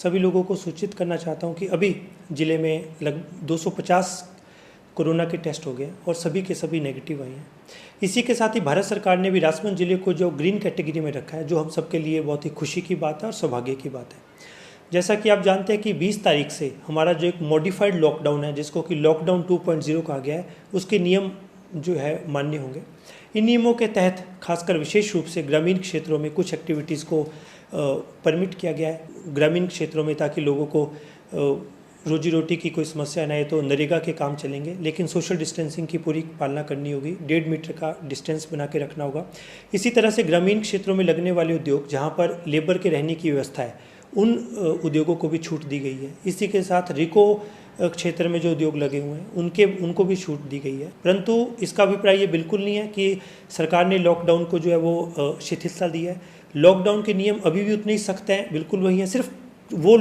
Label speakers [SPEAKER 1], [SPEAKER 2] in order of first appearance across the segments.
[SPEAKER 1] सभी लोगों को सूचित करना चाहता हूं कि अभी ज़िले में लगभग 250 कोरोना के टेस्ट हो गए और सभी के सभी नेगेटिव आए हैं। इसी के साथ ही भारत सरकार ने भी राजसमंद जिले को जो ग्रीन कैटेगरी में रखा है, जो हम सबके लिए बहुत ही खुशी की बात है और सौभाग्य की बात है। जैसा कि आप जानते हैं कि 20 तारीख से हमारा जो एक मॉडिफाइड लॉकडाउन है, जिसको कि लॉकडाउन 2.0 कहा गया है, उसके नियम जो है मान्य होंगे। इन नियमों के तहत खासकर विशेष रूप से ग्रामीण क्षेत्रों में कुछ एक्टिविटीज़ को परमिट किया गया है ग्रामीण क्षेत्रों में, ताकि लोगों को रोजी रोटी की कोई समस्या न आए। तो नरेगा के काम चलेंगे, लेकिन सोशल डिस्टेंसिंग की पूरी पालना करनी होगी, 1.5 मीटर का डिस्टेंस बना के रखना होगा। इसी तरह से ग्रामीण क्षेत्रों में लगने वाले उद्योग जहाँ पर लेबर के रहने की व्यवस्था है, उन उद्योगों को भी छूट दी गई है। इसी के साथ रिको क्षेत्र में जो उद्योग लगे हुए हैं उनको भी छूट दी गई है। परंतु इसका अभिप्राय ये बिल्कुल नहीं है कि सरकार ने लॉकडाउन को जो है वो शिथिलता दी है। लॉकडाउन के नियम अभी भी उतने ही सख्त हैं, बिल्कुल वही हैं। सिर्फ वो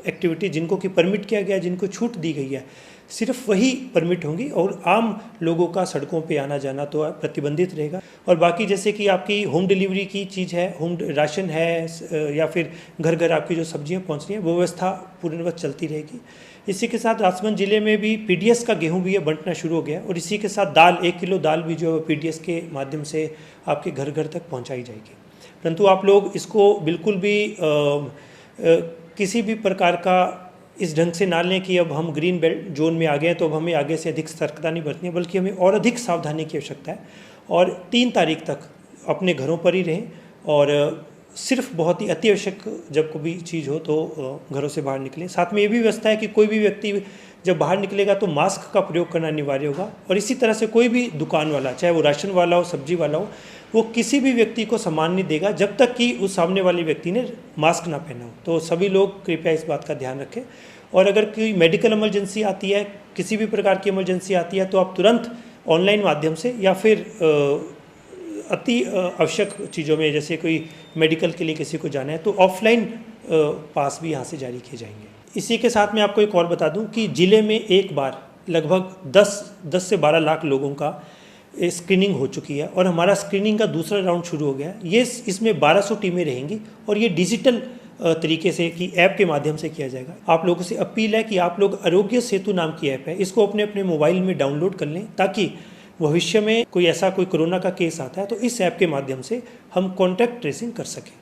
[SPEAKER 1] एक्टिविटी जिनको कि परमिट किया गया, जिनको छूट दी गई है, सिर्फ वही परमिट होंगी और आम लोगों का सड़कों पे आना जाना तो प्रतिबंधित रहेगा। और बाकी जैसे कि आपकी होम डिलीवरी की चीज़ है, होम राशन है, या फिर घर घर आपकी जो सब्जियां पहुंच रही हैं, वो व्यवस्था पूर्णवत चलती रहेगी। इसी के साथ राजसमंद जिले में भी पीडीएस का गेहूं भी बंटना शुरू हो गया और इसी के साथ दाल, 1 किलो दाल भी जो है पीडीएस के माध्यम से आपके घर घर तक पहुँचाई जाएगी। परंतु आप लोग इसको बिल्कुल भी किसी भी प्रकार का इस ढंग से ना लें कि अब हम ग्रीन बेल्ट जोन में आ गए हैं तो अब हमें आगे से अधिक सतर्कता नहीं बरतनी है, बल्कि हमें और अधिक सावधानी की आवश्यकता है। और 3 तारीख तक अपने घरों पर ही रहें और सिर्फ बहुत ही अति आवश्यक जब कोई चीज़ हो तो घरों से बाहर निकलें। साथ में ये भी व्यवस्था है कि कोई भी व्यक्ति जब बाहर निकलेगा तो मास्क का प्रयोग करना अनिवार्य होगा। और इसी तरह से कोई भी दुकान वाला, चाहे वो राशन वाला हो, सब्जी वाला हो, वो किसी भी व्यक्ति को सामान नहीं देगा जब तक कि उस सामने वाले व्यक्ति ने मास्क ना पहना हो। तो सभी लोग कृपया इस बात का ध्यान रखें। और अगर कोई मेडिकल इमरजेंसी आती है, किसी भी प्रकार की इमरजेंसी आती है, तो आप तुरंत ऑनलाइन माध्यम से या फिर अति आवश्यक चीज़ों में, जैसे कोई मेडिकल के लिए किसी को जाना है, तो ऑफलाइन पास भी यहाँ से जारी किए जाएंगे। इसी के साथ मैं आपको एक और बता दूं कि ज़िले में एक बार लगभग 10 से 12 लाख लोगों का स्क्रीनिंग हो चुकी है और हमारा स्क्रीनिंग का दूसरा राउंड शुरू हो गया। ये इसमें 1200 टीमें रहेंगी और ये डिजिटल तरीके से कि ऐप के माध्यम से किया जाएगा। आप लोगों से अपील है कि आप लोग आरोग्य सेतु नाम की ऐप है, इसको अपने मोबाइल में डाउनलोड कर लें, ताकि भविष्य में कोई कोरोना का केस आता है तो इस ऐप के माध्यम से हम कॉन्टैक्ट ट्रेसिंग कर सकें।